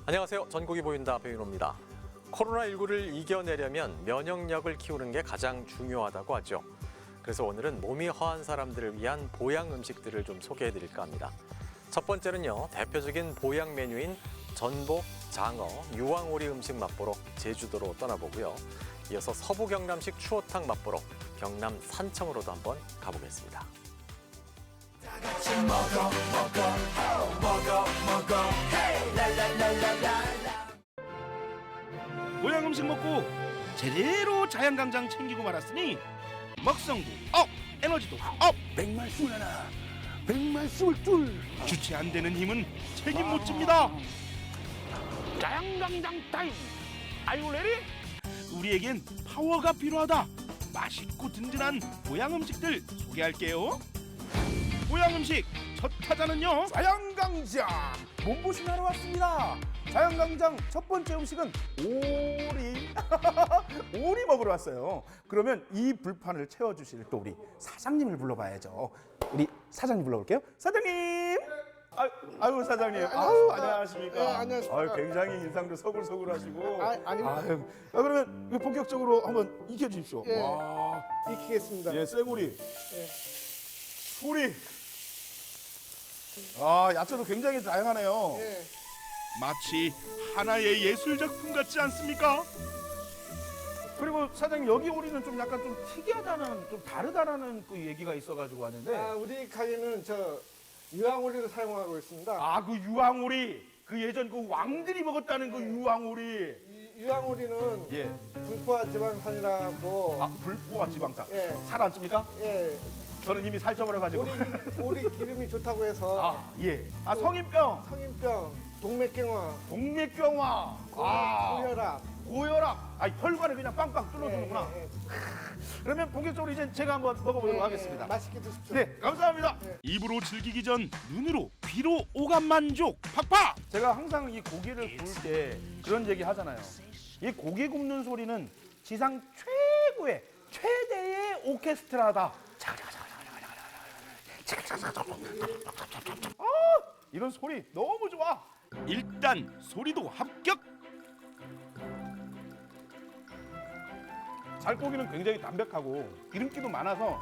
안녕하세요. 전국이 보인다 배윤호입니다. 코로나19를 이겨내려면 면역력을 키우는 게 가장 중요하다고 하죠. 그래서 오늘은 몸이 허한 사람들을 위한 보양 음식들을 좀 소개해드릴까 합니다. 첫 번째는요, 대표적인 보양 메뉴인 전복, 장어, 유황오리 음식 맛보러 제주도로 떠나보고요. 이어서 서부 경남식 추어탕 맛보러 경남 산청으로도 한번 가보겠습니다. 보양 음식 먹고 제대로 자양강장 챙기고 말았으니 먹성도 업, 에너지도 업. 백말씀을 하나, 백말씀을 둘. 주체 안 되는 힘은 책임 못 집니다. 자양강장 타임. Are you ready? 우리에겐 파워가 필요하다. 맛있고 든든한 보양 음식들 소개할게요. 보양 음식 첫 타자는요. 자양강장 몸보신하러 왔습니다. 자양강장 첫 번째 음식은 오리. 오리 먹으러 왔어요. 그러면 이 불판을 채워주실 또 우리 사장님을 불러봐야죠. 우리 사장님 불러볼게요. 사장님. 아유 사장님. 아유 안녕하십니까. 네, 안녕하십니까. 아유 굉장히 인상도 서글서글하시고. 아닙니다. 아유, 그러면 본격적으로 한번 익혀주십시오. 예. 와. 익히겠습니다. 예, 쇠고리. 예. 소리. 아, 야채도 굉장히 다양하네요. 예. 마치 하나의 예술 작품 같지 않습니까? 그리고 사장님 여기 오리는 좀 약간 좀 특이하다는, 좀 다르다라는 그 얘기가 있어가지고 하는데. 우리 가게는 유황오리를 사용하고 있습니다. 아, 그 유황오리. 그 예전 그 왕들이 먹었다는 그 유황오리. 유황오리는 예. 불포화 지방산이라고. 아, 불포화 지방산. 예. 살 안 찝니까? 예. 저는 이미 살쪄버려가지고. 오리 기름이 좋다고 해서 아, 예. 아, 성인병. 성인병, 동맥경화, 동맥경화. 아. 고혈압. 고혈압. 아, 혈관을 그냥 빵빵 뚫어주는구나. 예, 예, 예. 그러면 본격적으로 이제 제가 한번 먹어보도록 예, 하겠습니다. 예. 맛있게 드십시오. 네, 감사합니다. 입으로 즐기기 전 눈으로 귀로 오감 만족 팍팍. 제가 항상 이 고기를 구울 때 그런 얘기 하잖아요. 이 고기 굽는 소리는 지상 최대의 오케스트라다. 이런 소리 너무 좋아. 일단 소리도 합격. 살코기는 굉장히 담백하고 기름기도 많아서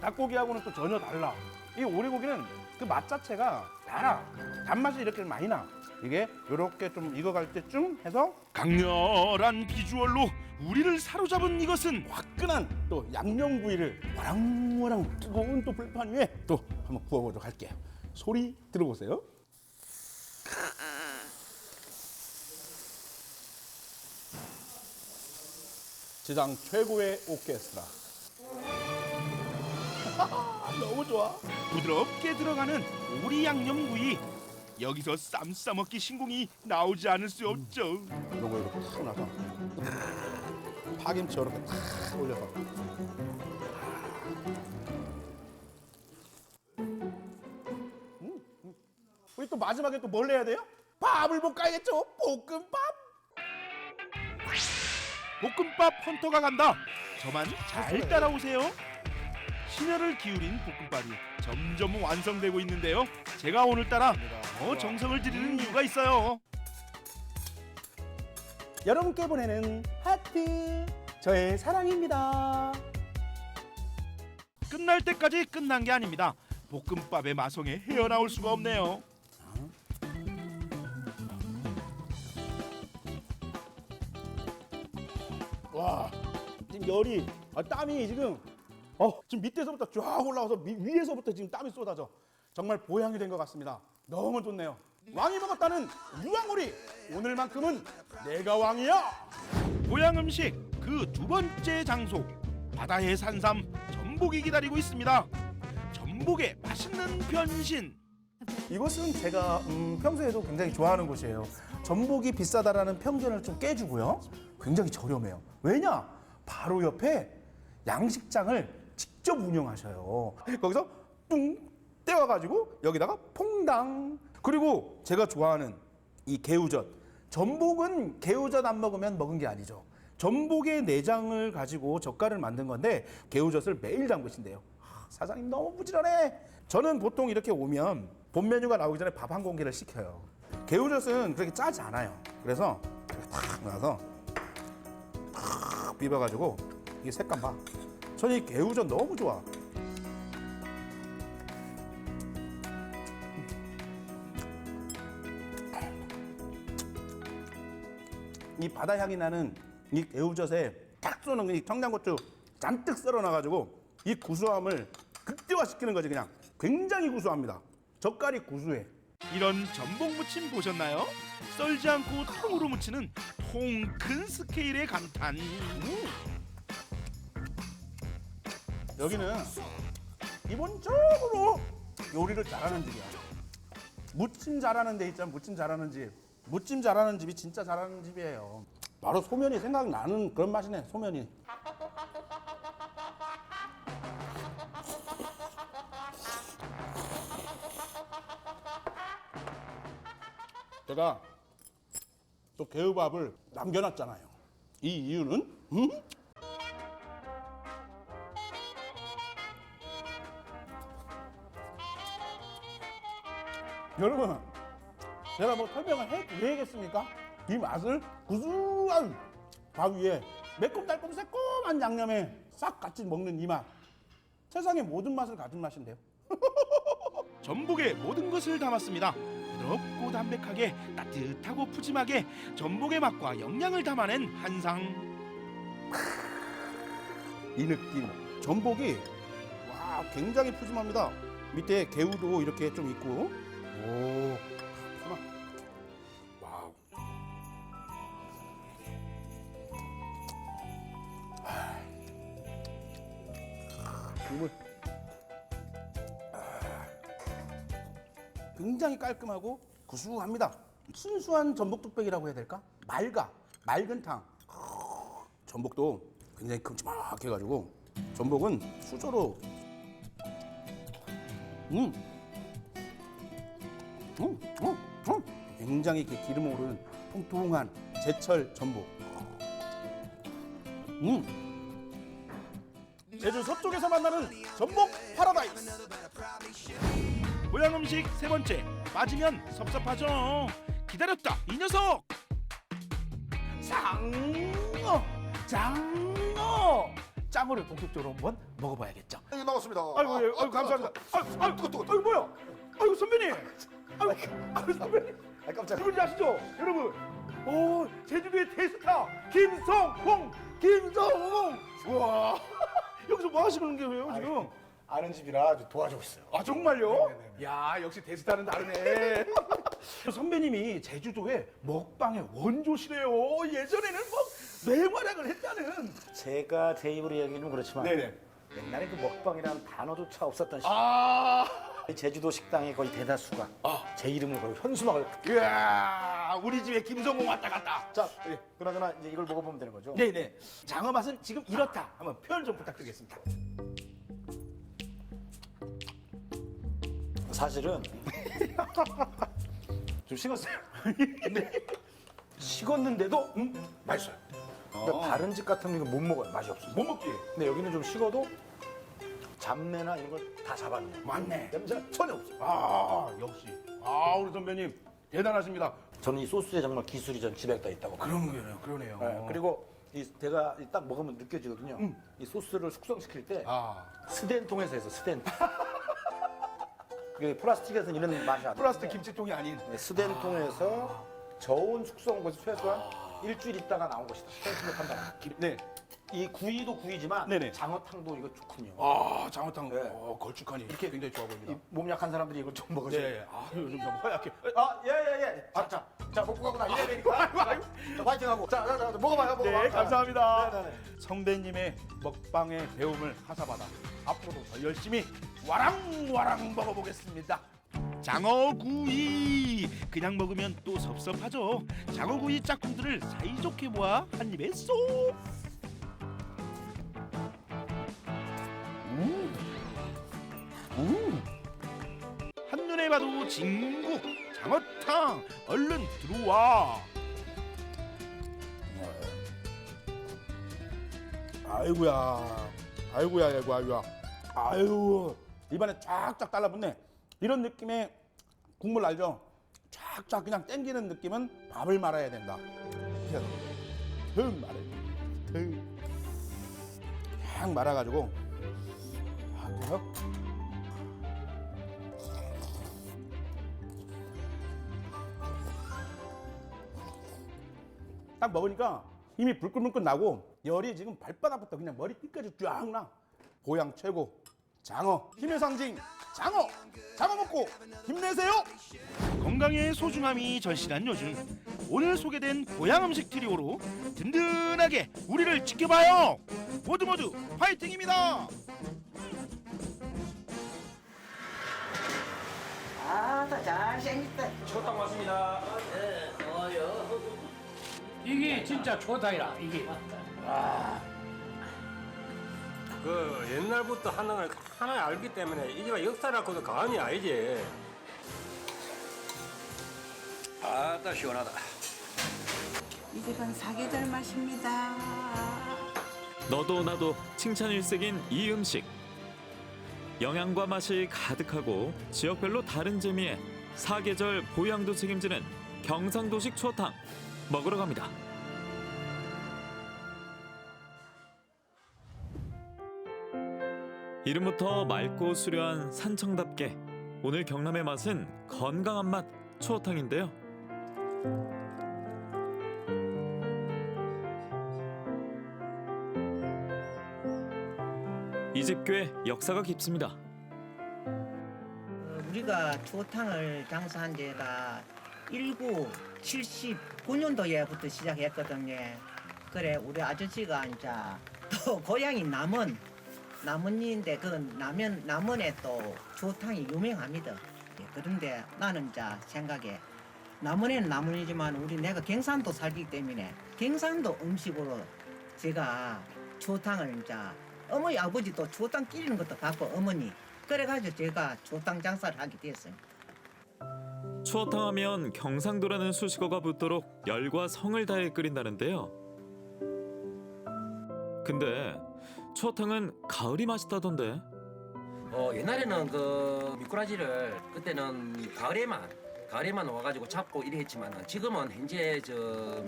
닭고기하고는 또 전혀 달라. 이 오리고기는 그 맛 자체가 달아. 단맛이 이렇게 많이 나. 이게 이렇게 좀 익어갈 때쯤 해서 강렬한 비주얼로 우리를 사로잡은 이것은 화끈한 또 양념구이를 와랑와랑 뜨거운 또 불판 위에 또 한번 구워보도록 할게요. 소리 들어보세요. 지상 최고의 오케스트라. 너무 좋아. 부드럽게 들어가는 오리 양념구이. 여기서 쌈 싸먹기 신공이 나오지 않을 수 없죠. 요거 이렇게 탁 나서 파김치 이렇게 탁 올려서. 우리 또 마지막에 또 뭘 내야 돼요? 밥을 볶아야겠죠. 볶음밥. 볶음밥 헌터가 간다. 저만 잘 따라오세요. 심혈을 기울인 볶음밥이 점점 완성되고 있는데요. 제가 오늘따라 더 정성을 들이는 이유가 있어요. 여러분께 보내는 하트, 저의 사랑입니다. 끝날 때까지 끝난 게 아닙니다. 볶음밥의 마성에 헤어나올 수가 없네요. 와, 지금 열이, 땀이 지금 지금 밑에서부터 쫙 올라와서 위에서부터 지금 땀이 쏟아져. 정말 보양이 된 것 같습니다. 너무 좋네요. 왕이 먹었다는 유황오리. 오늘만큼은 내가 왕이야. 보양 음식 그 두 번째 장소, 바다의 산삼 전복이 기다리고 있습니다. 전복의 맛있는 변신. 이곳은 제가 평소에도 굉장히 좋아하는 곳이에요. 전복이 비싸다라는 편견을 좀 깨주고요. 굉장히 저렴해요. 왜냐? 바로 옆에 양식장을 직접 운영하셔요. 거기서 뚱 떼와가지고 여기다가 퐁당. 그리고 제가 좋아하는 이 개우젓. 전복은 개우젓 안 먹으면 먹은 게 아니죠. 전복의 내장을 가지고 젓갈을 만든 건데 개우젓을 매일 담그신대요. 사장님 너무 부지런해. 저는 보통 이렇게 오면 본 메뉴가 나오기 전에 밥 한 공기를 시켜요. 개우젓은 그렇게 짜지 않아요. 그래서 이렇게 탁 넣어서 탁 비벼가지고 이 색감 봐. 저는 이 개우젓 너무 좋아. 이 바다 향이 나는 이 개우젓에 탁 쏘는 이 청양고추 잔뜩 썰어놔가지고 이 구수함을 극대화시키는 거지. 그냥 굉장히 구수합니다. 젓갈이 구수해. 이런 전복 무침 보셨나요? 썰지 않고 통으로 무치는 통 큰 스케일의 감탄. 여기는 기본적으로 요리를 잘하는 집이야. 무침 잘하는 데 있잖아. 무침 잘하는 집. 무침 잘하는 집이 진짜 잘하는 집이에요. 바로 소면이 생각나는 그런 맛이네. 소면이. 제가 또 개우밥을 남겨놨잖아요. 이 이유는 여러분, 제가 뭐 설명을 해드리겠습니까? 이 맛을 구수한 밥 위에 매콤달콤 새콤한 양념에 싹 같이 먹는 이 맛. 세상의 모든 맛을 가진 맛인데요. 전복의 모든 것을 담았습니다. 부드럽고 담백하게 따뜻하고 푸짐하게 전복의 맛과 영양을 담아낸 한상. 이 느낌. 전복이 와 굉장히 푸짐합니다. 밑에 개우도 이렇게 좀 있고. 오. 와우. 국물. 굉장히 깔끔하고 구수합니다. 순수한 전복뚝배기라고 해야 될까? 맑은 탕. 전복도 굉장히 큼지막해가지고 전복은 수저로 굉장히 이렇게 기름 오르는 통통한 제철 전복. 제주 서쪽에서 만나는 전복 파라다이스. 보양 음식 세 번째, 빠지면 섭섭하죠. 기다렸다 이 녀석. 장어. 짱어를 본격적으로 한번 먹어봐야겠죠. 여기 나왔습니다. 아이고, 아이고 감사합니다. 아이고, 아이고 뭐야? 아이고 선배님. 아이고 선배님. 아 깜짝. 누군지 아시죠, 여러분? 오, 제주도의 대스타 김성홍. 우와. 여기서 뭐 하시는 거예요 지금? 아는 집이라 도와주고 있어요. 아 정말요? 네네네. 야 역시 대스타는 다르네. 선배님이 제주도의 먹방의 원조시래요. 예전에는 뭐 맹활약을 했다는. 제가 제 입으로 얘기하기는 그렇지만 네네. 옛날에 그 먹방이라는 단어조차 없었던 시절. 아, 제주도 식당의 거의 대다수가 제 이름을 걸고 현수막을. 이야, 우리 집에 김성공 왔다 갔다. 자, 그나저나 이제 이걸 먹어보면 되는 거죠. 네네. 장어 맛은 지금 이렇다. 한번 표현 좀 부탁드리겠습니다. 사실은 좀 식었어요. 근데 식었는데도 맛있어요. 그러니까 다른 집 같은 거 못 먹어요. 맛이 없어요. 못 먹기. 근데 여기는 좀 식어도 잡내나 이런 걸 다 잡았네. 맞네. 냄새가 전혀 없어요. 아, 역시. 아, 우리 선배님 대단하십니다. 저는 이 소스에 정말 기술이 전 집에다 있다고 봐요. 그러네요. 네, 그리고 제가 딱 먹으면 느껴지거든요. 이 소스를 숙성시킬 때 아, 스덴통에서 해서 스덴통. 그게 플라스틱에서는 이런 맛이 안 나요. 플라스틱 김치통이 아닌. 네, 스덴통에서 저온 숙성 것이 최소한 일주일 있다가 나온 것이다. 생각한다. 네. 이 구이도 구이지만 네네. 장어탕도 이거 좋군요. 아, 장어탕. 네. 걸쭉하니. 이렇게 굉장히 좋아 보입니다. 이 몸 약한 사람들이 이걸 좀 먹으셔야 돼요. 네. 아, 요즘 너무 허약해. 예예예. 자 먹고 가구나 이래야 되니까. 자, 파이팅하고. 자 먹어봐요. 네, 감사합니다. 네네네. 성대님의 먹방의 배움을 하사받아 앞으로도 더 열심히 와랑와랑 먹어보겠습니다. 장어구이 그냥 먹으면 또 섭섭하죠. 장어구이 짝꿍들을 사이좋게 모아 한 입에 쏙. 한눈에 봐도 진국 장어탕 얼른 들어와. 아이고야, 아이고야. 아유, 입안에 쫙쫙 달라붙네. 이런 느낌의 국물 알죠? 쫙쫙 그냥 땡기는 느낌은 밥을 말아야 된다. 그래서 腾말아야 돼. 탁 말아가지고 그래서 딱 먹으니까 힘이 불끈불끈 나고 열이 지금 발바닥부터 그냥 머리끝까지 쫙 나. 보양 최고. 장어 힘의 상징 장어 잡아먹고 힘내세요. 건강의 소중함이 절실한 요즘 오늘 소개된 보양 음식 트리오로 든든하게 우리를 지켜봐요. 모두 모두 파이팅입니다. 아따 잘생겼다. 초당 왔습니다. 이게 진짜 초당이라 이게. 그 옛날부터 하나 알기 때문에 이게 역사라고도 감이 아니지. 아따 시원하다. 이 집은 사계절 맛입니다. 너도 나도 칭찬 일색인 이 음식. 영양과 맛이 가득하고 지역별로 다른 재미에 사계절 보양도 책임지는 경상도식 추어탕 먹으러 갑니다. 이름부터 맑고 수려한 산청답게 오늘 경남의 맛은 건강한 맛 추어탕인데요. 이 집 꽤 역사가 깊습니다. 우리가 추어탕을 장사한 지가 1979년도에부터 시작했거든요. 그래 우리 아저씨가 이제 또 고향이 남원인데 그 남원에 또 추어탕이 유명합니다. 예, 그런데 나는 이제 생각에 남원에는 남원이지만 내가 경상도 살기 때문에 경상도 음식으로 제가 추어탕을 이제 어머니 아버지도 추어탕 끼리는 것도 갖고 어머니 그래가지고 제가 추어탕 장사를 하게 됐어요. 추어탕 하면 경상도라는 수식어가 붙도록 열과 성을 다해 끓인다는데요. 근데 추어탕은 가을이 맛있다던데. 옛날에는 그 미꾸라지를 그때는 가을에만 와가지고 잡고 이래 했지만 지금은 현재 저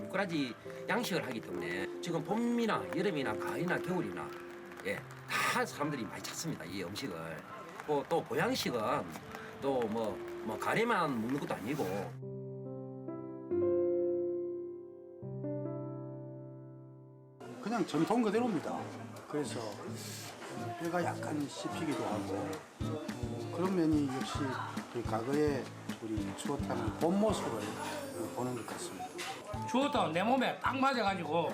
미꾸라지 양식을 하기 때문에 지금 봄이나 여름이나 가을이나 겨울이나 다 사람들이 많이 찾습니다 이 음식을. 또 보양식은 또 뭐 가래만 먹는 것도 아니고. 그냥 전통 그대로입니다. 그래서 뼈가 약간 씹히기도 하고 그런 면이 역시 그 과거의 우리 추어탕의 본 모습을 보는 것 같습니다. 추어탕은 내 몸에 딱 맞아가지고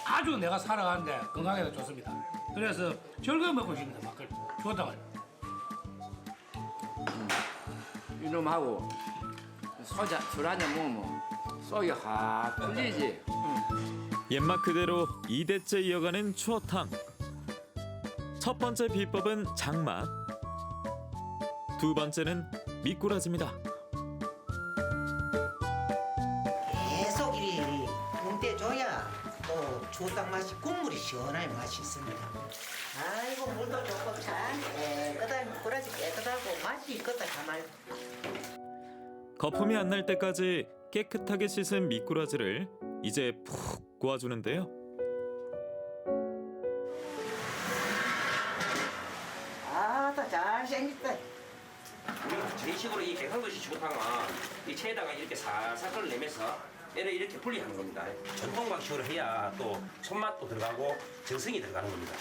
아주 내가 살아가는데 건강에도 좋습니다. 그래서 즐거워 먹고 싶습니다. 막걸 추어탕을. 이놈하고 술 한잔 먹으면 속이 확 풀리지. 옛맛 그대로 2대째 이어가는 추어탕. 첫 번째 비법은 장맛. 두 번째는 미꾸라지입니다. 계속 이리 뭉대줘야 또 추어탕 맛이 국물이 시원하게 맛이 있습니다. 아이고 물도 좋고 참 깨끗하게 미꾸라지 깨끗하고 맛이 있겠다 가말. 거품이 안 날 때까지 깨끗하게 씻은 미꾸라지를 이제 푹 구워주는데요. 아따 잘생겼다. 우리 저희 식으로 이 경상도식 추어탕은 이 체에다가 이렇게 살살 끓여내면서 얘를 이렇게 분리하는 겁니다. 전통 방식으로 해야 또 손맛도 들어가고 정성이 들어가는 겁니다.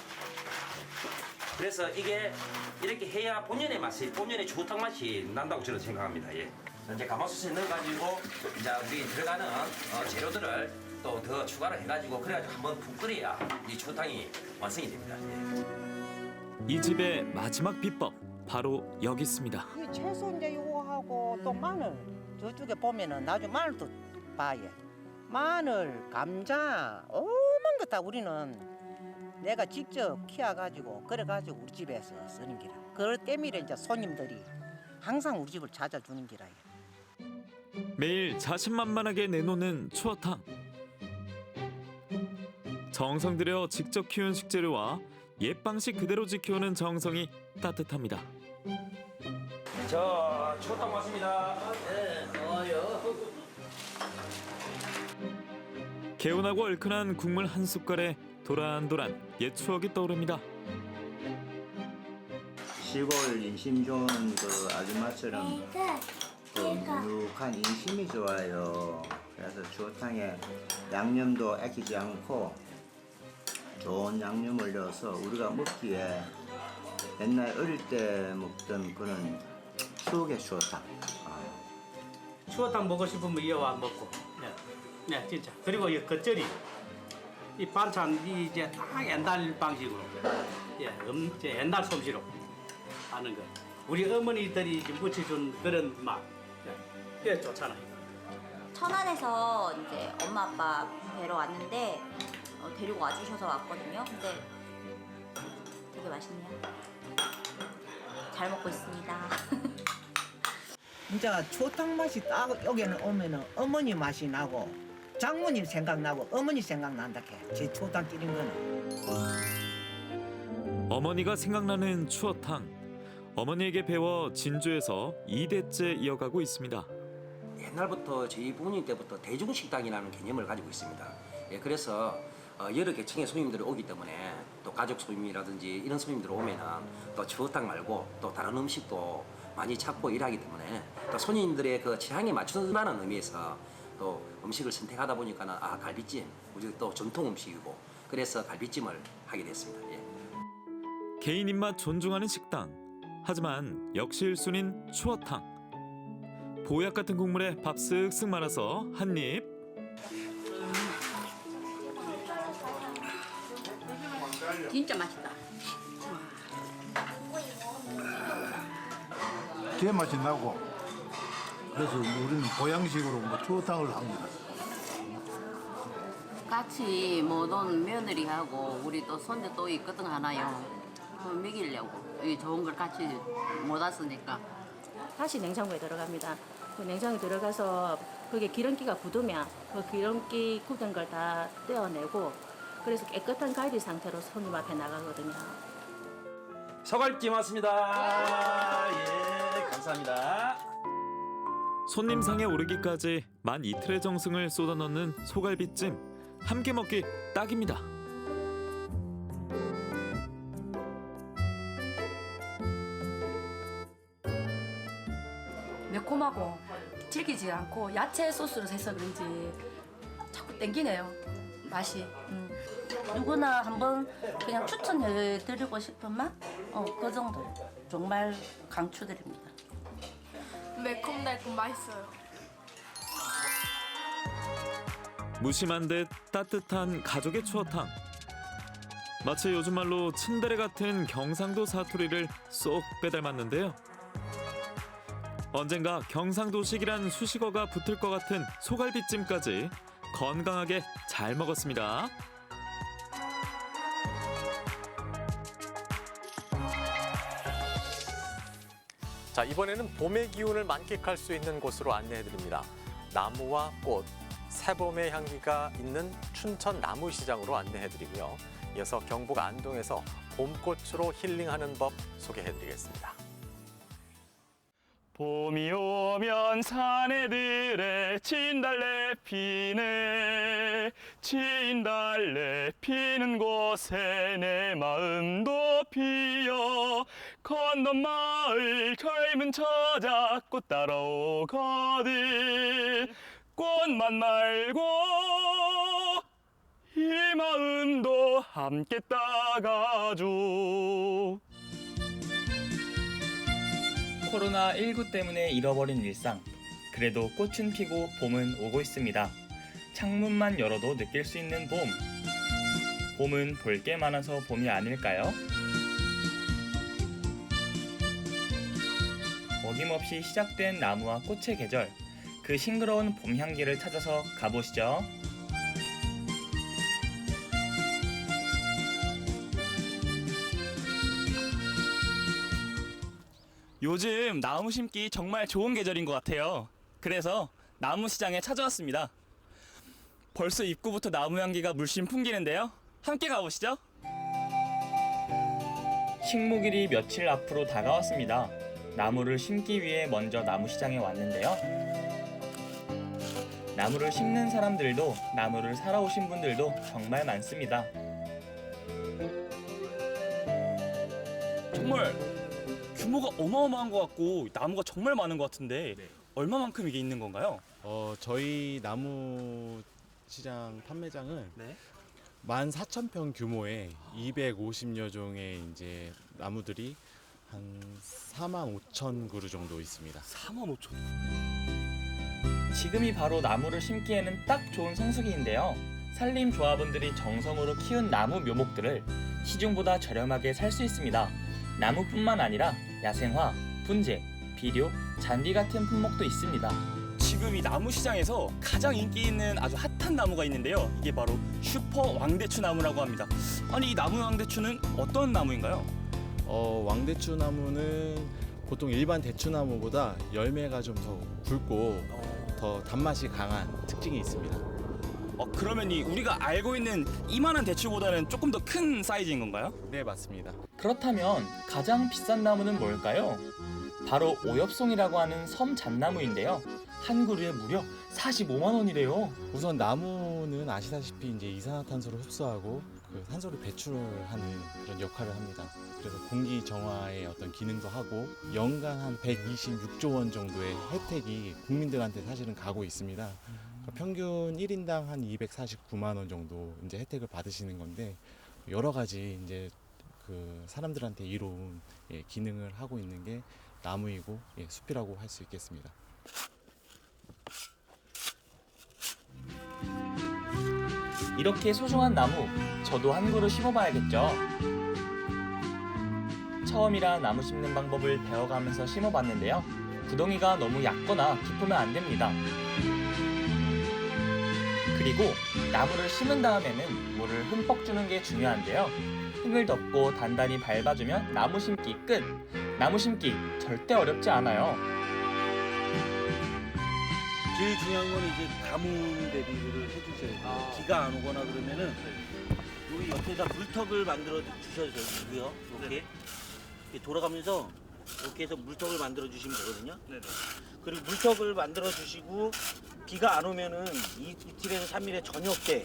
그래서 이게 이렇게 해야 본연의 추어탕 맛이 난다고 저는 생각합니다. 예. 이제 가마솥에 넣어가지고 이제 우리 들어가는 재료들을 또 더 추가를 해가지고 그래가지고 한번 푹 끓여야 이 추어탕이 완성이 됩니다. 예. 이 집의 마지막 비법 바로 여기 있습니다. 이 채소 이제 요거하고 또 마늘 저쪽에 보면은 나중에 마늘도 봐요. 마늘, 감자, 오만 것 다 우리는 내가 직접 키워가지고 그래가지고 우리 집에서 쓰는 기라. 그걸 때문에 이제 손님들이 항상 우리 집을 찾아주는 기라. 매일 자신만만하게 내놓는 추어탕. 정성 들여 직접 키운 식재료와 옛 방식 그대로 지켜오는 정성이 따뜻합니다. 자, 추어탕 왔습니다. 개운하고 얼큰한 국물 한 숟갈에 도란도란 옛 추억이 떠오릅니다. 시골 인심 좋은 그 아줌마처럼 그 눅눅한 인심이 좋아요. 그래서 추어탕에 양념도 아끼지 않고 좋은 양념을 넣어서 우리가 먹기에 옛날 어릴 때 먹던 그런 추억의 추어탕. 추어탕 먹고 싶으면 이어와 먹고. 네, 진짜. 그리고 이 겉절이, 이 반찬 이제 딱 옛날 방식으로, 이제 옛날 솜씨로 하는 거. 우리 어머니들이 지금 묻혀준 그런 맛, 예, 좋잖아요. 천안에서 이제 엄마 아빠 뵈러 왔는데 데리고 와주셔서 왔거든요. 근데 되게 맛있네요. 잘 먹고 있습니다. 진짜 추어탕 맛이 딱 여기는 오면은 어머니 맛이 나고 장모님 생각나고 어머니 생각난다 제 추어탕 끓인 거는. 어머니가 생각나는 추어탕. 어머니에게 배워 진주에서 2대째 이어가고 있습니다. 옛날부터 저희 부모님 때부터 대중식당이라는 개념을 가지고 있습니다. 예, 그래서 여러 계층의 손님들이 오기 때문에 또 가족 손님이라든지 이런 손님들 오면은 또 추어탕 말고 또 다른 음식도 많이 찾고 일하기 때문에 또 손님들의 그 취향에 맞춘다는 의미에서 또 음식을 선택하다 보니까는 갈비찜 우리 또 전통 음식이고 그래서 갈비찜을 하게 됐습니다. 예. 개인 입맛 존중하는 식당. 하지만 역시 1순위는 추어탕. 보약 같은 국물에 밥 쓱쓱 말아서 한 입. 진짜 맛있다. 게 맛이 나고 그래서 우리는 보양식으로 추어탕을 합니다. 같이 모든 며느리하고 우리 또 손자 또 있거든 하나요. 먹이려고 이 좋은 걸 같이 못 왔으니까. 다시 냉장고에 들어갑니다. 그 냉장고에 들어가서 그게 기름기가 굳으면 그 기름기 굳은 걸 다 떼어내고 그래서 깨끗한 갈비 상태로 손님 앞에 나가거든요. 소갈비찜 왔습니다. 예, 감사합니다. 손님 상에 오르기까지 만 이틀의 정성을 쏟아넣는 소갈비찜. 함께 먹기 딱입니다. 매콤하고 질기지 않고 야채 소스로 해서 그런지 자꾸 땡기네요. 맛이. 누구나 한번 그냥 추천해드리고 싶은 맛? 그 정도. 정말 강추드립니다. 매콤달콤 맛있어요. 무심한 듯 따뜻한 가족의 추어탕. 마치 요즘 말로 친데레 같은 경상도 사투리를 쏙 빼닮았는데요. 언젠가 경상도식이란 수식어가 붙을 것 같은 소갈비찜까지 건강하게 잘 먹었습니다. 자, 이번에는 봄의 기운을 만끽할 수 있는 곳으로 안내해드립니다. 나무와 꽃, 새봄의 향기가 있는 춘천 나무시장으로 안내해드리고요. 이어서 경북 안동에서 봄꽃으로 힐링하는 법 소개해드리겠습니다. 봄이 오면 사내들의 진달래 피네. 진달래 피는 곳에 내 마음도 피어. 건넌 마을 젊은 처자 꽃 따라오거든. 꽃만 말고 이 마음도 함께 따가줘. 코로나19 때문에 잃어버린 일상. 그래도 꽃은 피고 봄은 오고 있습니다. 창문만 열어도 느낄 수 있는 봄. 봄은 볼 게 많아서 봄이 아닐까요? 어김없이 시작된 나무와 꽃의 계절. 그 싱그러운 봄 향기를 찾아서 가보시죠. 요즘 나무 심기 정말 좋은 계절인 것 같아요. 그래서 나무 시장에 찾아왔습니다. 벌써 입구부터 나무 향기가 물씬 풍기는데요. 함께 가보시죠. 식목일이 며칠 앞으로 다가왔습니다. 나무를 심기 위해 먼저 나무 시장에 왔는데요. 나무를 심는 사람들도 나무를 사러 오신 분들도 정말 많습니다. 정말 규모가 어마어마한 것 같고 나무가 정말 많은 것 같은데 얼마만큼 이게 있는 건가요? 저희 나무 시장 판매장은 14,000평 규모의 250여 종의 이제 나무들이 한 45,000그루 정도 있습니다. 45,000. 지금이 바로 나무를 심기에는 딱 좋은 성수기인데요. 산림조합원들이 정성으로 키운 나무 묘목들을 시중보다 저렴하게 살 수 있습니다. 나무뿐만 아니라 야생화, 분재, 비료, 잔디 같은 품목도 있습니다. 지금 이 나무 시장에서 가장 인기 있는 아주 핫한 나무가 있는데요. 이게 바로 슈퍼 왕대추 나무라고 합니다. 아니 이 나무 왕대추는 어떤 나무인가요? 왕대추 나무는 보통 일반 대추나무보다 열매가 좀 더 굵고 더 단맛이 강한 특징이 있습니다. 그러면 우리가 알고 있는 이만한 대추보다는 조금 더 큰 사이즈인 건가요? 네, 맞습니다. 그렇다면 가장 비싼 나무는 뭘까요? 바로 오엽송이라고 하는 섬 잣나무인데요. 한 그루에 무려 45만 원이래요. 우선 나무는 아시다시피 이제 이산화탄소를 흡수하고 그 산소를 배출하는 그런 역할을 합니다. 그래서 공기 정화의 어떤 기능도 하고 연간 한 126조 원 정도의 혜택이 국민들한테 사실은 가고 있습니다. 그러니까 평균 1인당 한 249만 원 정도 이제 혜택을 받으시는 건데 여러 가지 이제 그 사람들한테 이로운 기능을 하고 있는 게 나무이고 숲이라고 할 수 있겠습니다. 이렇게 소중한 나무, 저도 한 그루 심어봐야겠죠. 처음이라 나무 심는 방법을 배워가면서 심어봤는데요. 구덩이가 너무 얕거나 깊으면 안 됩니다. 그리고 나무를 심은 다음에는 물을 흠뻑 주는 게 중요한데요. 흙을 덮고 단단히 밟아주면 나무 심기 끝! 나무 심기 절대 어렵지 않아요. 제일 중요한 건 이제 가뭄 대비를 해주셔야 돼요. 비가 안 오거나 그러면은 여기 옆에다 물턱을 만들어 주셔야 되고요. 이렇게 돌아가면서 이렇게 해서 물턱을 만들어 주시면 되거든요. 그리고 물턱을 만들어 주시고 비가 안 오면은 이틀에서 3일에 저녁 때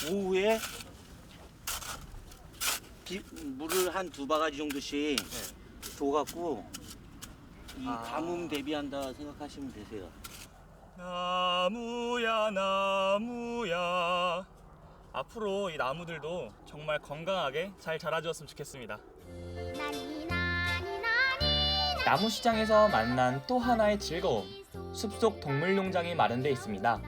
오후에 물을 한 2바가지 정도씩 줘갖고 이 가뭄 대비한다 생각하시면 되세요. 나무야 나무야. 앞으로 이 나무들도 정말 건강하게 잘 자라주었으면 좋겠습니다. 나무 시장에서 만난 또 하나의 즐거움, 숲속 동물농장이 마련돼 있습니다.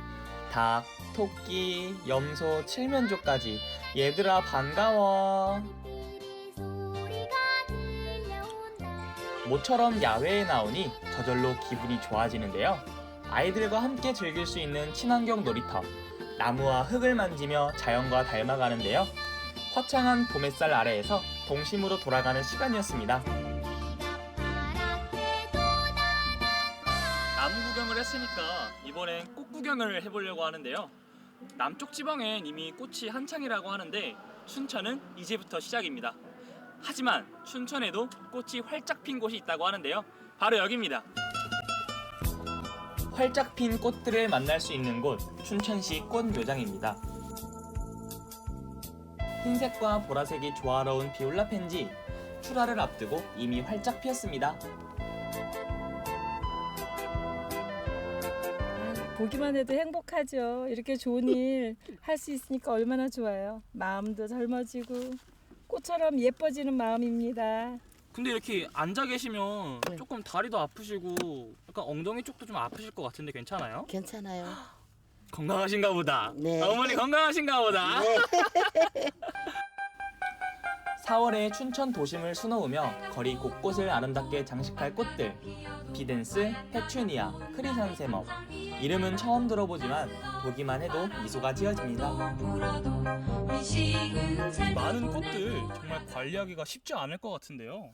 닭, 토끼, 염소, 칠면조까지 얘들아 반가워. 모처럼 야외에 나오니 저절로 기분이 좋아지는데요. 아이들과 함께 즐길 수 있는 친환경 놀이터, 나무와 흙을 만지며 자연과 닮아가는데요. 화창한 봄햇살 아래에서 동심으로 돌아가는 시간이었습니다. 나무 구경을 했으니까 이번엔 꽃 구경을 해보려고 하는데요. 남쪽 지방엔 이미 꽃이 한창이라고 하는데 춘천은 이제부터 시작입니다. 하지만 춘천에도 꽃이 활짝 핀 곳이 있다고 하는데요. 바로 여기입니다. 활짝 핀 꽃들을 만날 수 있는 곳, 춘천시 꽃묘장입니다. 흰색과 보라색이 조화로운 비올라 펜지, 출하를 앞두고 이미 활짝 피었습니다. 보기만 해도 행복하죠. 이렇게 좋은 일 할 수 있으니까 얼마나 좋아요. 마음도 젊어지고 꽃처럼 예뻐지는 마음입니다. 근데 이렇게 앉아 계시면 조금 다리도 아프시고 약간 엉덩이 쪽도 좀 아프실 것 같은데 괜찮아요? 괜찮아요. 건강하신가 보다. 네. 어머니 건강하신가 보다. 네. 4월에 춘천 도심을 수놓으며 거리 곳곳을 아름답게 장식할 꽃들, 비덴스, 페추니아, 크리산세멈. 이름은 처음 들어보지만 보기만 해도 미소가 지어집니다. 많은 꽃들 정말 관리하기가 쉽지 않을 것 같은데요.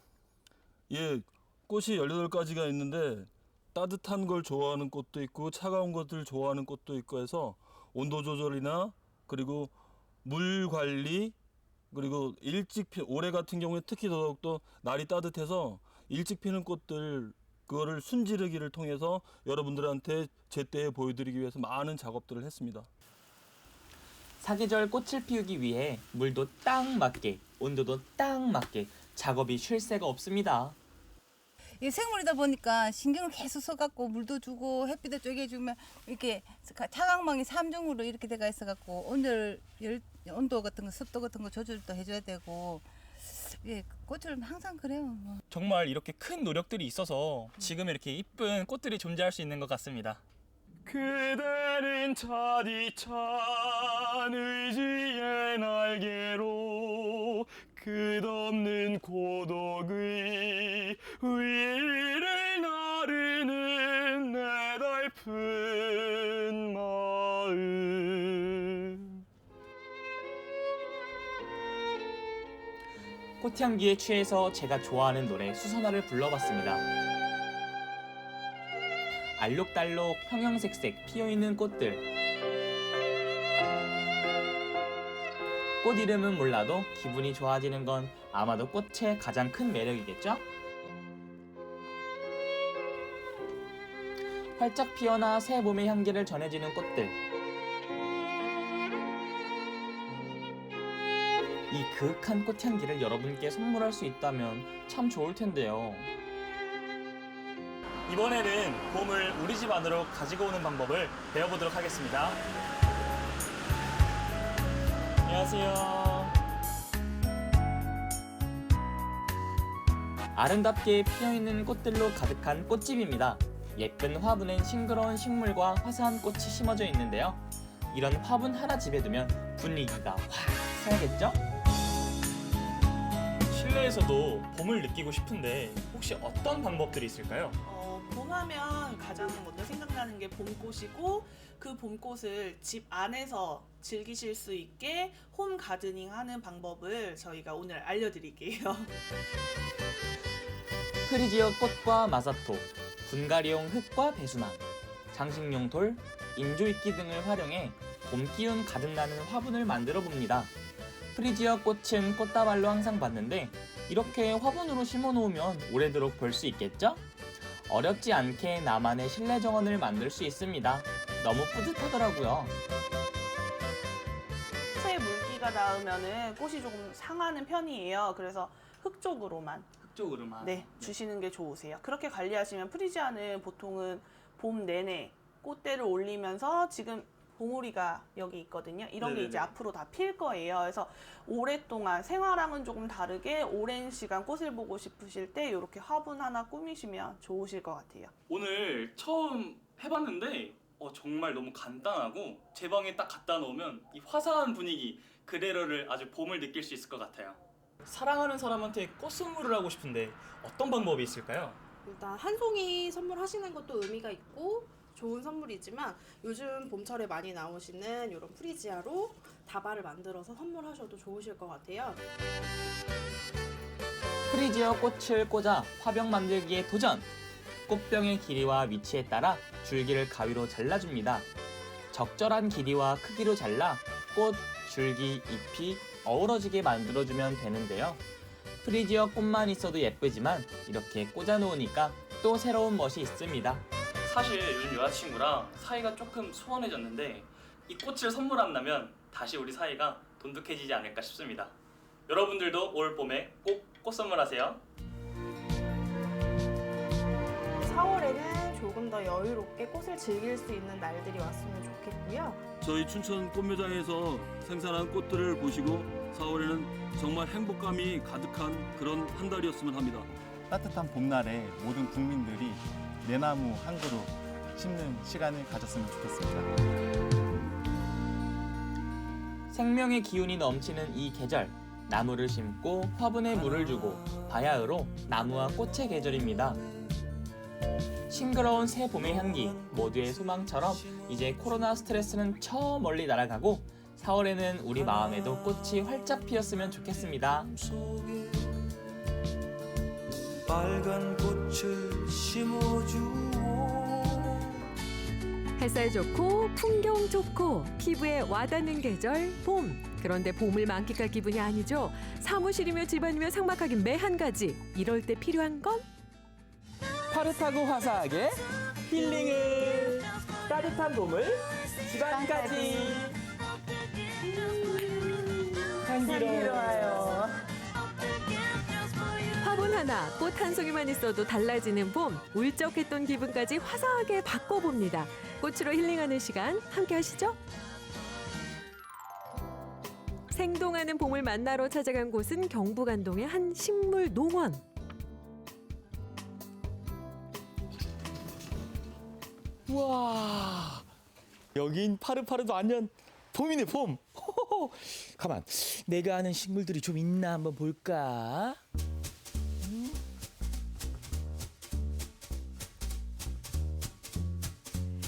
예, 꽃이 18가지가 있는데 따뜻한 걸 좋아하는 꽃도 있고 차가운 것들 좋아하는 꽃도 있고 해서 온도 조절이나 그리고 물 관리 그리고 일찍 올해 같은 경우에 특히 더욱더 날이 따뜻해서 일찍 피는 꽃들 그거를 순지르기를 통해서 여러분들한테 제때 보여드리기 위해서 많은 작업들을 했습니다. 사계절 꽃을 피우기 위해 물도 딱 맞게, 온도도 딱 맞게 작업이 쉴 새가 없습니다. 이 생물이다 보니까 신경을 계속 써갖고 물도 주고 햇빛도 쪼개주면 이렇게 차광망이 3중으로 이렇게 돼가 있어갖고 온도 같은 거 습도 같은 거 조절도 해줘야 되고 예, 꽃은 항상 그래요. 뭐. 정말 이렇게 큰 노력들이 있어서 지금 이렇게 이쁜 꽃들이 존재할 수 있는 것 같습니다. 그대는 차디찬 의지의 날개로 끝없는 고독의 위를 나르는 내 달픈 마음. 꽃향기에 취해서 제가 좋아하는 노래 수선화를 불러봤습니다. 알록달록 형형색색 피어있는 꽃들. 꽃 이름은 몰라도 기분이 좋아지는 건 아마도 꽃의 가장 큰 매력이겠죠? 활짝 피어나 새 봄의 향기를 전해주는 꽃들. 이 그윽한 꽃향기를 여러분께 선물할 수 있다면 참 좋을 텐데요. 이번에는 봄을 우리 집 안으로 가지고 오는 방법을 배워보도록 하겠습니다. 안녕하세요. 아름답게 피어있는 꽃들로 가득한 꽃집입니다. 예쁜 화분엔 싱그러운 식물과 화사한 꽃이 심어져 있는데요. 이런 화분 하나 집에 두면 분위기가 확 살겠죠? 실내에서도 봄을 느끼고 싶은데 혹시 어떤 방법들이 있을까요? 봄하면 가장 먼저 생각나는 게 봄꽃이고 그 봄꽃을 집 안에서 즐기실 수 있게 홈 가드닝 하는 방법을 저희가 오늘 알려드릴게요. 프리지어 꽃과 마사토, 분갈이용 흙과 배수망, 장식용 돌, 인조이끼 등을 활용해 봄 기운 가득 나는 화분을 만들어 봅니다. 프리지어 꽃은 꽃다발로 항상 봤는데 이렇게 화분으로 심어 놓으면 오래도록 볼 수 있겠죠? 어렵지 않게 나만의 실내 정원을 만들 수 있습니다. 너무 뿌듯하더라고요. 새 물기가 닿으면은 꽃이 조금 상하는 편이에요. 그래서 흙 쪽으로만 네, 주시는 게 좋으세요. 그렇게 관리하시면 프리지아는 보통은 봄 내내 꽃대를 올리면서 지금 봉우리가 여기 있거든요. 이런 게 이제 앞으로 다 필 거예요. 그래서 오랫동안 생활랑은 조금 다르게 오랜 시간 꽃을 보고 싶으실 때 이렇게 화분 하나 꾸미시면 좋으실 것 같아요. 오늘 처음 해봤는데 정말 너무 간단하고 제 방에 딱 갖다 놓으면 이 화사한 분위기 그대로를 아주 봄을 느낄 수 있을 것 같아요. 사랑하는 사람한테 꽃 선물을 하고 싶은데 어떤 방법이 있을까요? 일단 한 송이 선물하시는 것도 의미가 있고 좋은 선물이지만 요즘 봄철에 많이 나오시는 이런 프리지아로 다발을 만들어서 선물하셔도 좋으실 것 같아요. 프리지어 꽃을 꽂아 화병 만들기에 도전! 꽃병의 길이와 위치에 따라 줄기를 가위로 잘라줍니다. 적절한 길이와 크기로 잘라 꽃, 줄기, 잎이 어우러지게 만들어주면 되는데요. 프리지어 꽃만 있어도 예쁘지만 이렇게 꽂아놓으니까 또 새로운 멋이 있습니다. 사실 요즘 여자친구랑 사이가 조금 소원해졌는데 이 꽃을 선물한다면 다시 우리 사이가 돈독해지지 않을까 싶습니다. 여러분들도 올 봄에 꼭 꽃 선물하세요. 4월에는 조금 더 여유롭게 꽃을 즐길 수 있는 날들이 왔으면 좋겠고요. 저희 춘천 꽃매장에서 생산한 꽃들을 보시고 4월에는 정말 행복감이 가득한 그런 한 달이었으면 합니다. 따뜻한 봄날에 모든 국민들이 내나무 한 그루 심는 시간을 가졌으면 좋겠습니다. 생명의 기운이 넘치는 이 계절, 나무를 심고 화분에 물을 주고 바야흐로 나무와 꽃의 계절입니다. 싱그러운 새 봄의 향기, 모두의 소망처럼 이제 코로나 스트레스는 저 멀리 날아가고 4월에는 우리 마음에도 꽃이 활짝 피었으면 좋겠습니다. 빨간 꽃을 심어주오. 햇살 좋고 풍경 좋고 피부에 와닿는 계절 봄. 그런데 봄을 만끽할 기분이 아니죠. 사무실이며 집안이며 삭막하긴 매한 가지. 이럴 때 필요한 건 파릇하고 화사하게 힐링을 따뜻한 봄을 집안까지 향기로워요. 화분 하나, 꽃 한 송이만 있어도 달라지는 봄. 울적했던 기분까지 화사하게 바꿔봅니다. 꽃으로 힐링하는 시간 함께 하시죠. 생동하는 봄을 만나러 찾아간 곳은 경북 안동의 한 식물 농원. 우와, 여긴 파릇파릇도 완전 봄이네, 봄. 호호호. 가만, 내가 아는 식물들이 좀 있나 한번 볼까?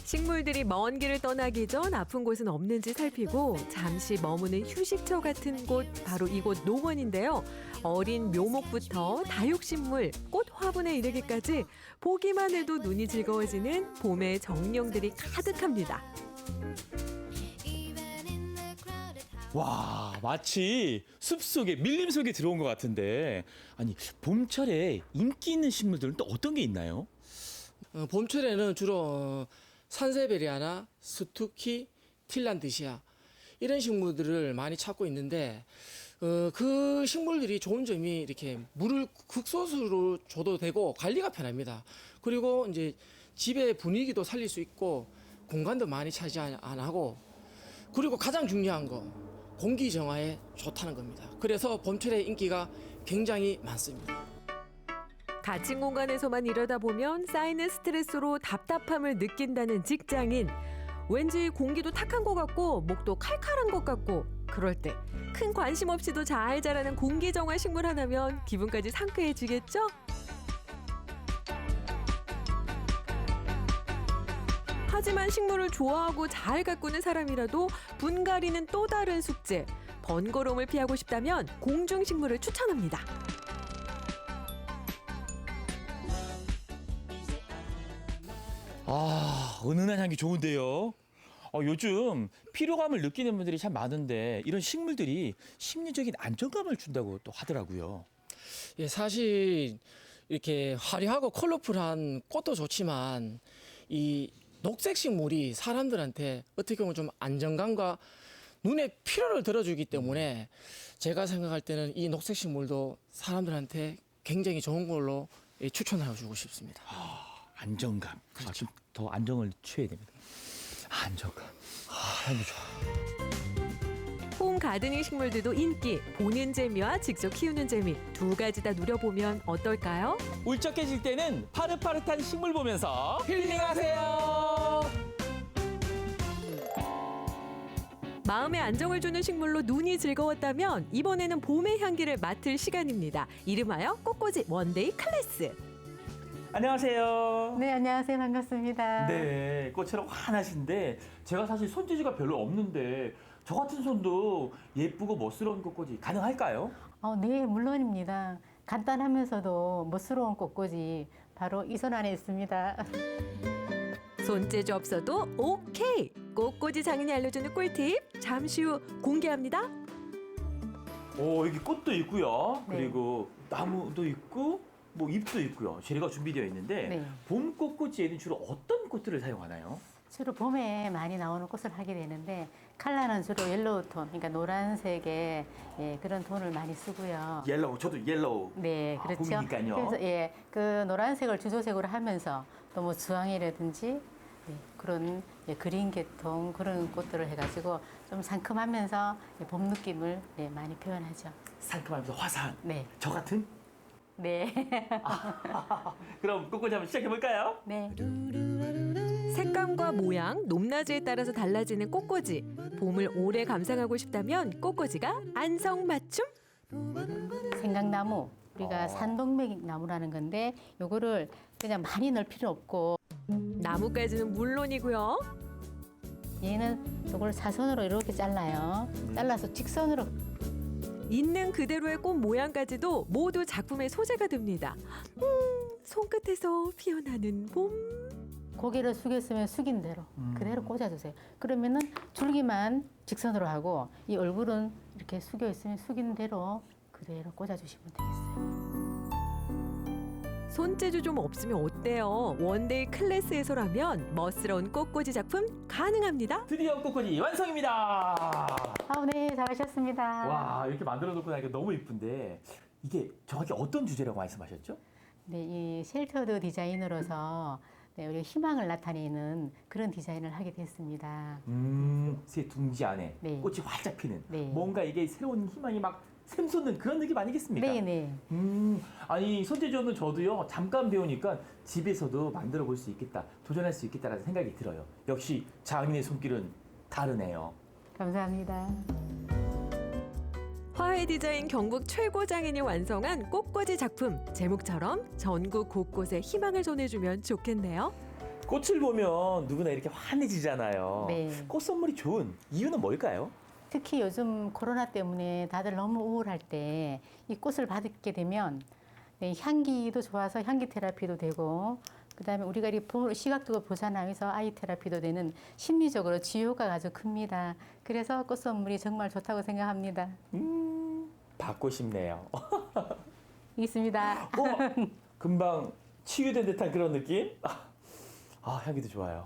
식물들이 먼 길을 떠나기 전 아픈 곳은 없는지 살피고 잠시 머무는 휴식처 같은 곳, 바로 이곳 농원인데요. 어린 묘목부터 다육식물, 꽃 화분에 이르기까지 보기만 해도 눈이 즐거워지는 봄의 정령들이 가득합니다. 와, 마치 숲속에 밀림 속에 들어온 것 같은데, 아니 봄철에 인기 있는 식물들은 또 어떤 게 있나요? 봄철에는 주로 산세베리아나 스투키, 틸란드시아 이런 식물들을 많이 찾고 있는데 그 식물들이 좋은 점이 이렇게 물을 극소수로 줘도 되고 관리가 편합니다. 그리고 이제 집의 분위기도 살릴 수 있고 공간도 많이 차지 안 하고, 그리고 가장 중요한 거 공기 정화에 좋다는 겁니다. 그래서 봄철에 인기가 굉장히 많습니다. 갇힌 공간에서만 이러다 보면 쌓이는 스트레스로 답답함을 느낀다는 직장인. 왠지 공기도 탁한 것 같고 목도 칼칼한 것 같고, 그럴 때 큰 관심 없이도 잘 자라는 공기정화 식물 하나면 기분까지 상쾌해지겠죠? 하지만 식물을 좋아하고 잘 가꾸는 사람이라도 분갈이는 또 다른 숙제. 번거로움을 피하고 싶다면 공중식물을 추천합니다. 아, 은은한 향기 좋은데요. 요즘 피로감을 느끼는 분들이 참 많은데 이런 식물들이 심리적인 안정감을 준다고 또 하더라고요. 예, 사실 이렇게 화려하고 컬러풀한 꽃도 좋지만 이 녹색 식물이 사람들한테 어떻게 보면 좀 안정감과 눈의 피로를 들어주기 때문에 제가 생각할 때는 이 녹색 식물도 사람들한테 굉장히 좋은 걸로 추천해 주고 싶습니다. 안정감. 그렇죠. 지금 더 안정을 취해야 됩니다. 안정감. 향기 좋아. 홈 가드닝 식물들도 인기, 보는 재미와 직접 키우는 재미 두 가지 다 누려보면 어떨까요? 울적해질 때는 파릇파릇한 식물 보면서 힐링하세요. 마음에 안정을 주는 식물로 눈이 즐거웠다면 이번에는 봄의 향기를 맡을 시간입니다. 이름하여 꽃꽂이 원데이 클래스. 안녕하세요. 네, 안녕하세요. 반갑습니다. 네, 꽃처럼 환하신데 제가 사실 손재주가 별로 없는데 저 같은 손도 예쁘고 멋스러운 꽃꽂이 가능할까요? 네, 물론입니다. 간단하면서도 멋스러운 꽃꽂이 바로 이 손 안에 있습니다. 손재주 없어도 오케이! 꽃꽂이 장인이 알려주는 꿀팁 잠시 후 공개합니다. 여기 꽃도 있고요. 네. 그리고 나무도 있고 뭐 잎도 있고요. 재료가 준비되어 있는데 네. 봄 꽃꽂이에는 주로 어떤 꽃들을 사용하나요? 주로 봄에 많이 나오는 꽃을 하게 되는데 컬러는 주로 옐로우 톤, 그러니까 노란색의 그런 톤을 많이 쓰고요. 옐로우, 저도 옐로우. 네, 그렇죠. 봄이니까요. 그래서 그 노란색을 주조색으로 하면서 또 뭐 주황이라든지 그런 그린 계통 그런 꽃들을 해가지고 좀 상큼하면서 봄 느낌을 많이 표현하죠. 상큼하면서 화사한. 네. 저 같은? 네. 그럼 꽃꽂이 한번 시작해 볼까요? 네. 색감과 모양, 높낮이에 따라서 달라지는 꽃꽂이. 봄을 오래 감상하고 싶다면 꽃꽂이가 안성맞춤? 생강나무, 우리가 산동맥나무라는 건데 요거를 그냥 많이 넣을 필요 없고 나무까지는 물론이고요. 얘는 요걸 사선으로 이렇게 잘라요. 잘라서 직선으로 있는 그대로의 꽃 모양까지도 모두 작품의 소재가 됩니다. 손끝에서 피어나는 봄. 고개를 숙였으면 숙인 대로 그대로 꽂아주세요. 그러면은 줄기만 직선으로 하고 이 얼굴은 이렇게 숙여 있으면 숙인 대로 그대로 꽂아주시면 되겠어요. 손재주 좀 없으면 어때요? 원데이 클래스에서라면 멋스러운 꽃꽂이 작품 가능합니다. 드디어 꽃꽂이 완성입니다. 네, 잘하셨습니다. 와, 이렇게 만들어 놓고 나니까 너무 예쁜데 이게 정확히 어떤 주제라고 말씀하셨죠? 네, 이 쉘터드 디자인으로서 네, 우리 희망을 나타내는 그런 디자인을 하게 됐습니다. 새 둥지 안에 네. 꽃이 활짝 피는 네. 뭔가 이게 새로운 희망이 막 샘솟는 그런 느낌 아니겠습니까? 네네. 아니 손재주는 저도요 잠깐 배우니까 집에서도 만들어 볼 수 있겠다, 도전할 수 있겠다라는 생각이 들어요. 역시 장인의 손길은 다르네요. 감사합니다. 화훼 디자인 경북 최고 장인이 완성한 꽃꽂이 작품. 제목처럼 전국 곳곳에 희망을 전해주면 좋겠네요. 꽃을 보면 누구나 이렇게 환해지잖아요. 네. 꽃 선물이 좋은 이유는 뭘까요? 특히 요즘 코로나 때문에 다들 너무 우울할 때 이 꽃을 받게 되면 네, 향기도 좋아서 향기 테라피도 되고 그다음에 우리가 이 시각적으로 보잖아요. 아이 테라피도 되는 심리적으로 치유가 아주 큽니다. 그래서 꽃 선물이 정말 좋다고 생각합니다. 받고 싶네요. 있습니다. 금방 치유된 듯한 그런 느낌? 향기도 좋아요.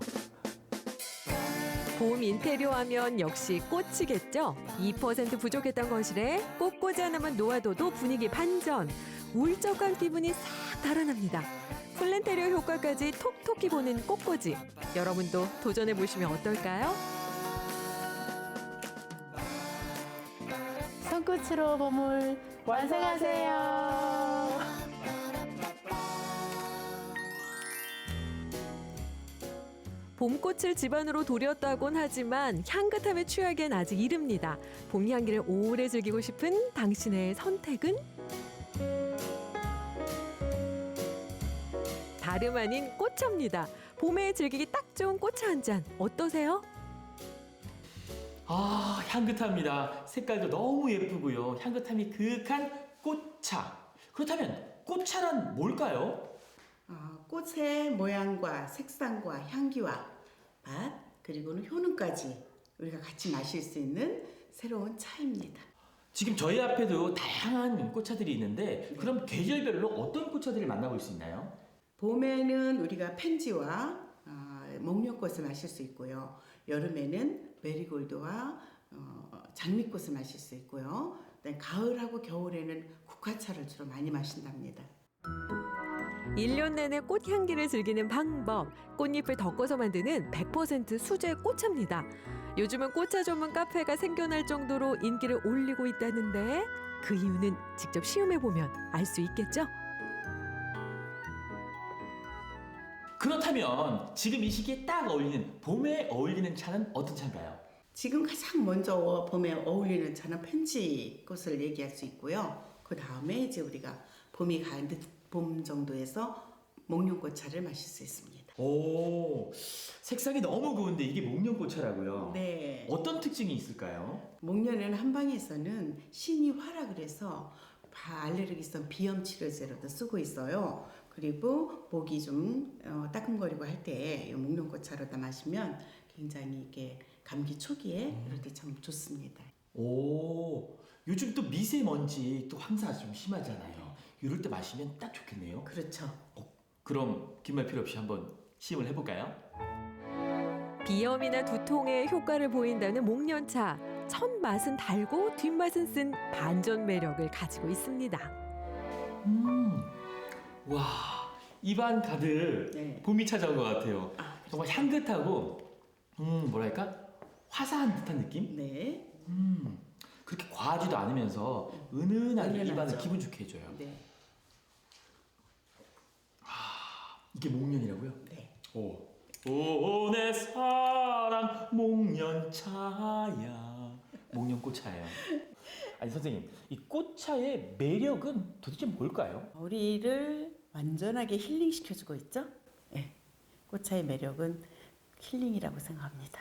봄 인테리어 하면 역시 꽃이겠죠. 2% 부족했던 거실에 꽃꽂이 하나만 놓아둬도 분위기 반전. 울적한 기분이 싹 달아납니다. 플랜테리어 효과까지 톡톡히 보는 꽃꽂이. 여러분도 도전해보시면 어떨까요? 손끝으로 봄을 완성하세요. 봄꽃을 집안으로 도렸다곤 하지만 향긋함에 취하기엔 아직 이릅니다. 봄 향기를 오래 즐기고 싶은 당신의 선택은? 다름 아닌 꽃차입니다. 봄에 즐기기 딱 좋은 꽃차 한 잔 어떠세요? 향긋합니다. 색깔도 너무 예쁘고요. 향긋함이 그윽한 꽃차. 그렇다면 꽃차란 뭘까요? 꽃의 모양과 색상과 향기와 맛 그리고는 효능까지 우리가 같이 마실 수 있는 새로운 차입니다. 지금 저희 앞에도 다양한 꽃차들이 있는데 그럼 계절별로 어떤 꽃차들을 만나볼 수 있나요? 봄에는 우리가 펜지와 목련꽃을 마실 수 있고요. 여름에는 메리골드와 장미꽃을 마실 수 있고요. 가을하고 겨울에는 국화차를 주로 많이 마신답니다. 1년 내내 꽃향기를 즐기는 방법. 꽃잎을 덮어서 만드는 100% 수제 꽃차입니다. 요즘은 꽃차 전문 카페가 생겨날 정도로 인기를 올리고 있다는데 그 이유는 직접 시음해보면 알 수 있겠죠? 그렇다면 지금 이 시기에 딱 어울리는 봄에 어울리는 차는 어떤 차인가요? 지금 가장 먼저 봄에 어울리는 차는 펜지 꽃을 얘기할 수 있고요. 그 다음에 이제 우리가 봄이 간 봄 정도에서 목련꽃차를 마실 수 있습니다. 오, 색상이 너무 고운데 이게 목련꽃차라고요? 네. 어떤 특징이 있을까요? 목련은 한방에서는 신이화라 그래서 알레르기성 비염 치료제로도 쓰고 있어요. 그리고 목이 좀 따끔거리고 할 때 목련꽃차로다 마시면 굉장히 이게 감기 초기에 이럴 때 참 좋습니다. 오, 요즘 또 미세먼지 또 황사 좀 심하잖아요. 이럴 때 마시면 딱 좋겠네요. 그렇죠. 그럼 긴 말 필요 없이 한번 시음을 해볼까요? 비염이나 두통에 효과를 보인다는 목련차. 첫 맛은 달고 뒷맛은 쓴 반전 매력을 가지고 있습니다. 와, 입안 가득 봄이 찾아온 것 같아요. 정말 향긋하고 뭐랄까 화사한 듯한 느낌? 네. 그렇게 과하지도 않으면서 은은하게 은은하죠. 입안을 기분 좋게 해줘요. 네. 이게 목련이라고요? 네. 오, 내 사랑 목련차야. 목련꽃차예요. 아니 선생님, 이 꽃차의 매력은 도대체 뭘까요? 우리를 완전하게 힐링시켜주고 있죠? 네. 꽃차의 매력은 힐링이라고 생각합니다.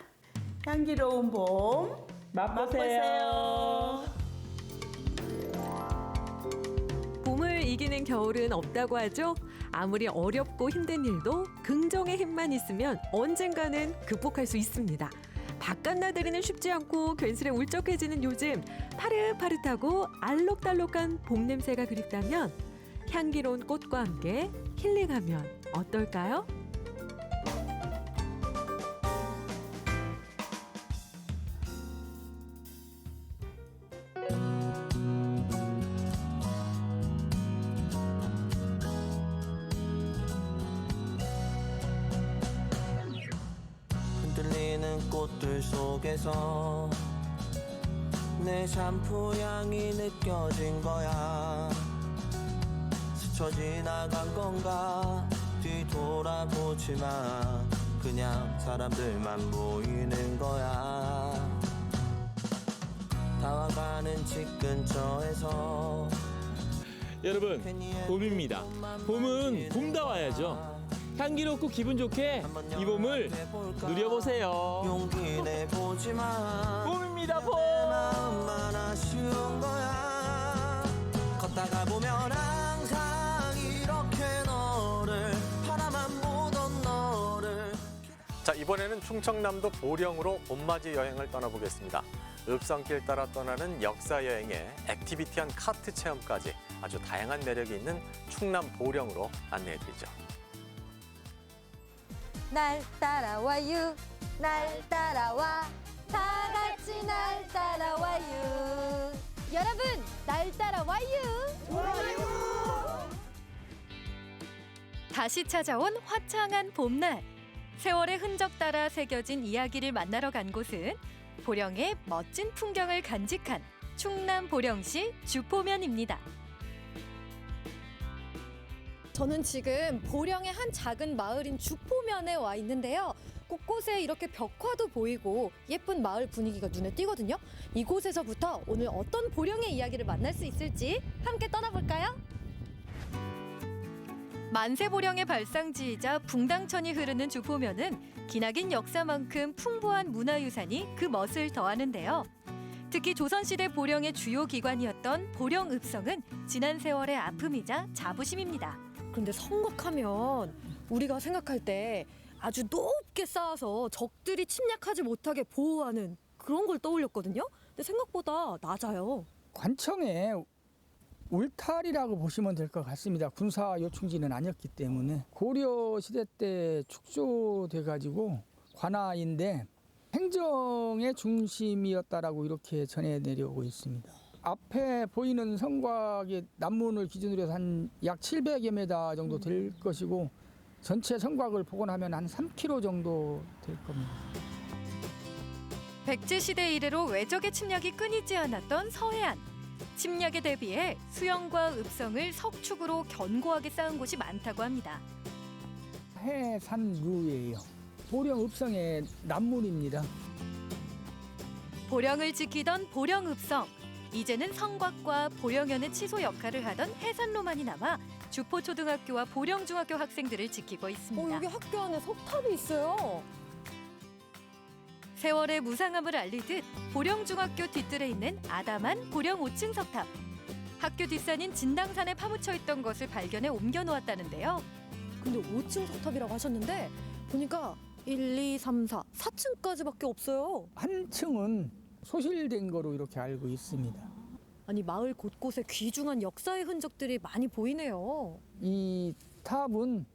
향기로운 봄 맛보세요. 봄을 이기는 겨울은 없다고 하죠. 아무리 어렵고 힘든 일도 긍정의 힘만 있으면 언젠가는 극복할 수 있습니다. 바깥 나들이는 쉽지 않고 괜스레 울적해지는 요즘 파릇파릇하고 알록달록한 봄 냄새가 그립다면 향기로운 꽃과 함께 힐링하면 어떨까요? 흔들리는 꽃들 속에서 내 샴푸 향이 느껴진 거야. 스쳐 지나간 건가 뒤돌아보지만 그냥 사람들만 보이는 거야. 다와가는 집 근처에서 여러분, 봄입니다. 봄은 봄다와야죠. 향기롭고 기분 좋게 이 봄을 누려보세요. 용기 내보지만 봄입니다, 봄. 마음만 아쉬운 거야. 걷다가 보면 항상 이렇게 너를 바라만 보던 너를. 자, 이번에는 충청남도 보령으로 봄맞이 여행을 떠나보겠습니다. 읍성길 따라 떠나는 역사 여행에 액티비티한 카트 체험까지 아주 다양한 매력이 있는 충남 보령으로 안내해드리죠. 날 따라와요, 날 따라와, 다 같이 날 따라와요. 여러분, 날 따라와요. 좋아요. 다시 찾아온 화창한 봄날. 세월의 흔적 따라 새겨진 이야기를 만나러 간 곳은 보령의 멋진 풍경을 간직한 충남 보령시 주포면입니다. 저는 지금 보령의 한 작은 마을인 주포면에 와 있는데요. 곳곳에 이렇게 벽화도 보이고 예쁜 마을 분위기가 눈에 띄거든요. 이곳에서부터 오늘 어떤 보령의 이야기를 만날 수 있을지 함께 떠나볼까요? 만세보령의 발상지이자 붕당천이 흐르는 주포면은 기나긴 역사만큼 풍부한 문화유산이 그 멋을 더하는데요. 특히 조선시대 보령의 주요 기관이었던 보령읍성은 지난 세월의 아픔이자 자부심입니다. 그런데 성곽하면 우리가 생각할 때 아주 높게 쌓아서 적들이 침략하지 못하게 보호하는 그런 걸 떠올렸거든요. 근데 생각보다 낮아요. 관청의 울타리라고 보시면 될 것 같습니다. 군사 요충지는 아니었기 때문에 고려 시대 때 축조돼 가지고 관아인데 행정의 중심이었다라고 이렇게 전해 내려오고 있습니다. 앞에 보이는 성곽의 남문을 기준으로 해서 한 약 700여 미터 정도 될 것이고 전체 성곽을 복원하면 한 3km 정도 될 겁니다. 백제시대 이래로 외적의 침략이 끊이지 않았던 서해안. 침략에 대비해 수영과 읍성을 석축으로 견고하게 쌓은 곳이 많다고 합니다. 해산루예요. 보령 읍성의 남문입니다. 보령을 지키던 보령읍성. 이제는 성곽과 보령현의 치소 역할을 하던 해산로만이 남아 주포초등학교와 보령중학교 학생들을 지키고 있습니다. 여기 학교 안에 석탑이 있어요. 세월의 무상함을 알리듯 보령중학교 뒤뜰에 있는 아담한 보령 5층 석탑. 학교 뒷산인 진당산에 파묻혀 있던 것을 발견해 옮겨놓았다는데요. 근데 5층 석탑이라고 하셨는데 보니까 1, 2, 3, 4, 4층까지밖에 없어요. 한 층은 소실된 거로 이렇게 알고 있습니다. 아니 마을 곳곳에 귀중한 역사의 흔적들이 많이 보이네요. 이 탑은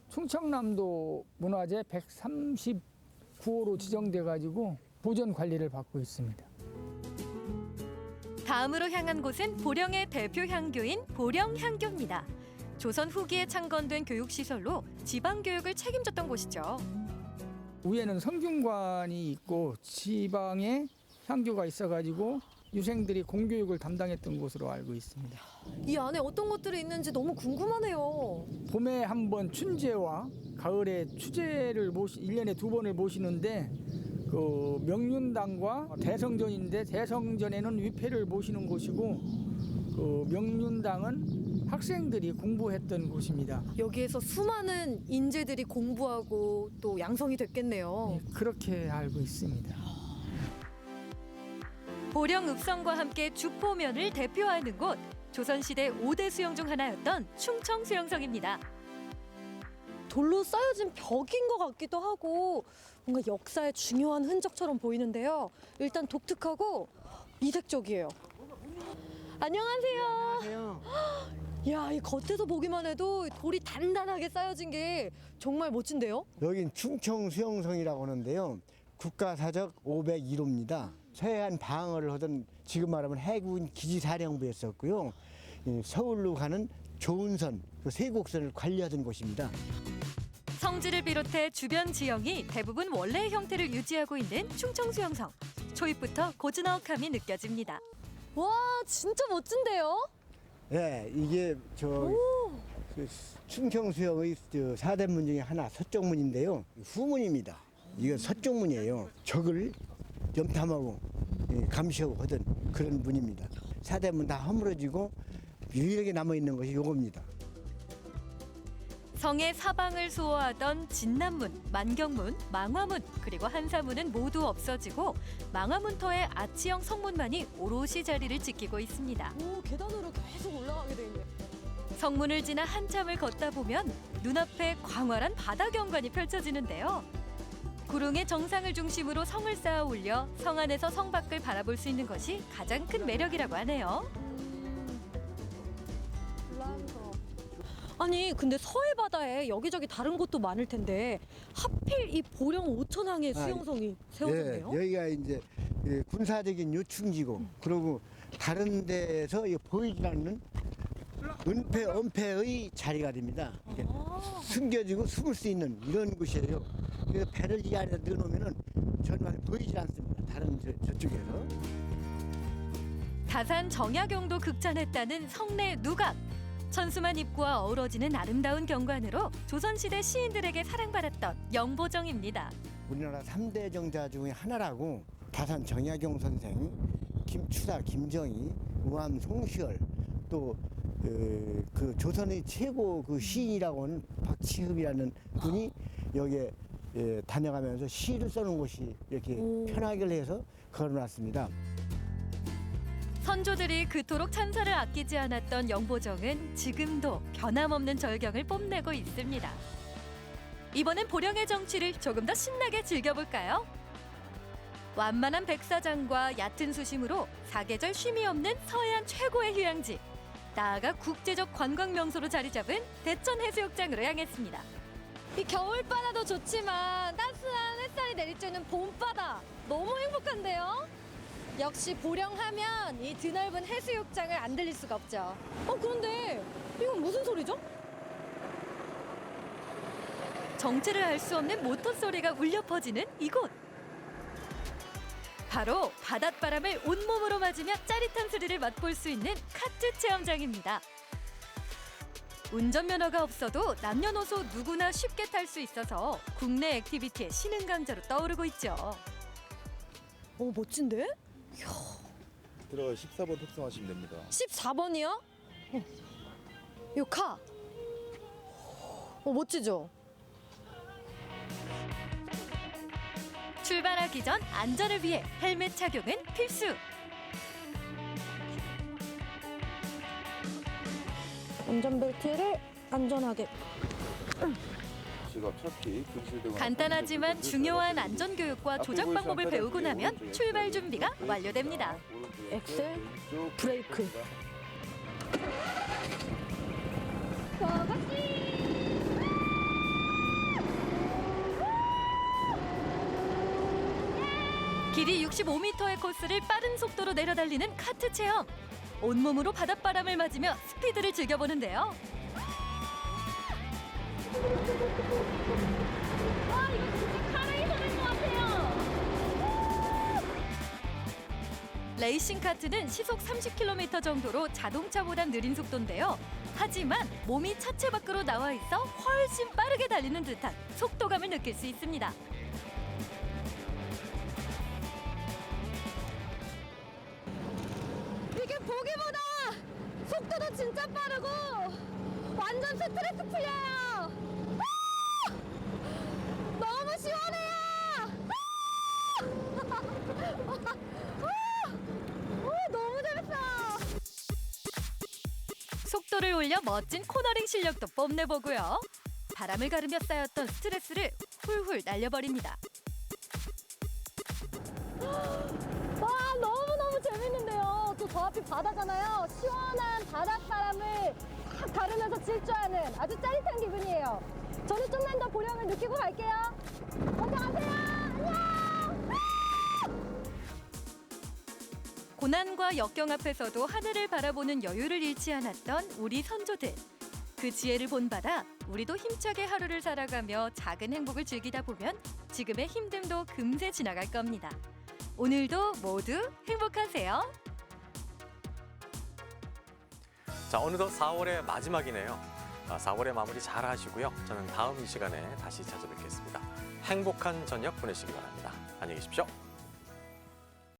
충청남도 문화재 139호로 지정돼 가지고 보존 관리를 받고 있습니다. 다음으로 향한 곳은 보령의 대표 향교인 보령향교입니다. 조선 후기에 창건된 교육시설로 지방교육을 책임졌던 곳이죠. 위에는 성균관이 있고 지방에 향교가 있어가지고 유생들이 공교육을 담당했던 곳으로 알고 있습니다. 이 안에 어떤 것들이 있는지 너무 궁금하네요. 봄에 한 번 춘제와 가을에 추제를 1년에 2번을 모시는데 그 명륜당과 대성전인데 대성전에는 위패를 모시는 곳이고 그 명륜당은 학생들이 공부했던 곳입니다. 여기에서 수많은 인재들이 공부하고 또 양성이 됐겠네요. 네, 그렇게 알고 있습니다. 보령읍성과 함께 주포면을 대표하는 곳, 조선시대 5대 수영 중 하나였던 충청수영성입니다. 돌로 쌓여진 벽인 것 같기도 하고 뭔가 역사의 중요한 흔적처럼 보이는데요. 일단 독특하고 이색적이에요. 안녕하세요. 안녕하세요. 야, 이 겉에서 보기만 해도 돌이 단단하게 쌓여진 게 정말 멋진데요? 여긴 충청 수영성이라고 하는데요. 국가사적 501호입니다. 서해안 방어를 하던 지금 말하면 해군 기지사령부였었고요. 서울로 가는 조은선, 그 세곡선을 관리하던 곳입니다. 성지를 비롯해 주변 지형이 대부분 원래의 형태를 유지하고 있는 충청수영성. 초입부터 고즈넉함이 느껴집니다. 와, 진짜 멋진데요? 네, 이게 그 충청수영의 4대문 중에 하나 서쪽문인데요. 후문입니다. 이건 서쪽문이에요. 적을 염탐하고 감시하고 하던 그런 문입니다. 4대문 다 허물어지고 유일하게 남아있는 것이 요겁니다. 성의 사방을 수호하던 진남문, 만경문, 망화문, 그리고 한사문은 모두 없어지고 망화문터의 아치형 성문만이 오롯이 자리를 지키고 있습니다. 오, 계단으로 계속 올라가게 돼 있네. 성문을 지나 한참을 걷다 보면 눈앞에 광활한 바다 경관이 펼쳐지는데요. 구릉의 정상을 중심으로 성을 쌓아 올려 성 안에서 성 밖을 바라볼 수 있는 것이 가장 큰 매력이라고 하네요. 아니, 근데 서해 바다에 여기저기 다른 곳도 많을 텐데 하필 이 보령 오천항에 수영성이 세워졌네요. 예, 여기가 이제 군사적인 요충지고 그리고 다른 데서 보이지 않는 은폐의 자리가 됩니다. 숨겨지고 숨을 수 있는 이런 곳이에요. 그래서 배를 이 안에 넣어놓으면 전혀 보이지 않습니다. 다른 저쪽에서. 다산 정약용도 극찬했다는 성내 누각. 천수만 입구와 어우러지는 아름다운 경관으로 조선시대 시인들에게 사랑받았던 영보정입니다. 우리나라 3대 정자 중에 하나라고 다산 정약용 선생, 김추사 김정희, 우암 송시열 또 그 조선의 최고 그 시인이라고 하는 박치흡이라는 분이 여기에 다녀가면서 시를 써놓은 곳이 이렇게 편하게 해서 걸어놨습니다. 선조들이 그토록 찬사를 아끼지 않았던 영보정은 지금도 변함없는 절경을 뽐내고 있습니다. 이번엔 보령의 정취를 조금 더 신나게 즐겨볼까요? 완만한 백사장과 얕은 수심으로 사계절 쉼이 없는 서해안 최고의 휴양지. 나아가 국제적 관광 명소로 자리 잡은 대천 해수욕장으로 향했습니다. 이 겨울바다도 좋지만 따스한 햇살이 내리쬐는 봄바다 너무 행복한데요? 역시 보령하면 이 드넓은 해수욕장을 안 들릴 수가 없죠. 그런데 이건 무슨 소리죠? 정체를 알 수 없는 모터 소리가 울려 퍼지는 이곳. 바로 바닷바람을 온몸으로 맞으며 짜릿한 스릴을 맛볼 수 있는 카트 체험장입니다. 운전면허가 없어도 남녀노소 누구나 쉽게 탈 수 있어서 국내 액티비티의 신흥 강자로 떠오르고 있죠. 멋진데? 들어가 14번 탑승하시면 됩니다. 14번이요? 이 카. 멋지죠? 출발하기 전 안전을 위해 헬멧 착용은 필수. 안전벨트를 안전하게. 지갑, 차키, 분실 등을 간단하지만 중요한 안전교육과 조작 방법을 배우고 나면 출발 준비가 완료됩니다. 엑셀, 브레이크. 길이 65m의 코스를 빠른 속도로 내려달리는 카트 체험. 온몸으로 바닷바람을 맞으며 스피드를 즐겨보는데요. 와, 이거 진짜 카레이 소리인 것 같아요. 레이싱 카트는 시속 30km 정도로 자동차보단 느린 속도인데요. 하지만 몸이 차체 밖으로 나와 있어 훨씬 빠르게 달리는 듯한 속도감을 느낄 수 있습니다. 이게 보기보다 속도도 진짜 빠르고 완전 스트레스 풀려요. 너무 시원해요. 너무 재밌어요. 속도를 올려 멋진 코너링 실력도 뽐내보고요. 바람을 가르며 쌓였던 스트레스를 훌훌 날려버립니다. 와, 너무너무 재밌는데요. 또 저 앞이 바다잖아요. 시원한 바닷바람을 확 다르면서 질주하는 아주 짜릿한 기분이에요. 저는 좀만 더 보령을 느끼고 갈게요. 먼저 가세요. 안녕. 고난과 역경 앞에서도 하늘을 바라보는 여유를 잃지 않았던 우리 선조들. 그 지혜를 본받아 우리도 힘차게 하루를 살아가며 작은 행복을 즐기다 보면 지금의 힘듦도 금세 지나갈 겁니다. 오늘도 모두 행복하세요. 자, 어느덧 4월의 마지막이네요. 4월의 마무리 잘 하시고요. 저는 다음 이 시간에 다시 찾아뵙겠습니다. 행복한 저녁 보내시기 바랍니다. 안녕히 계십시오.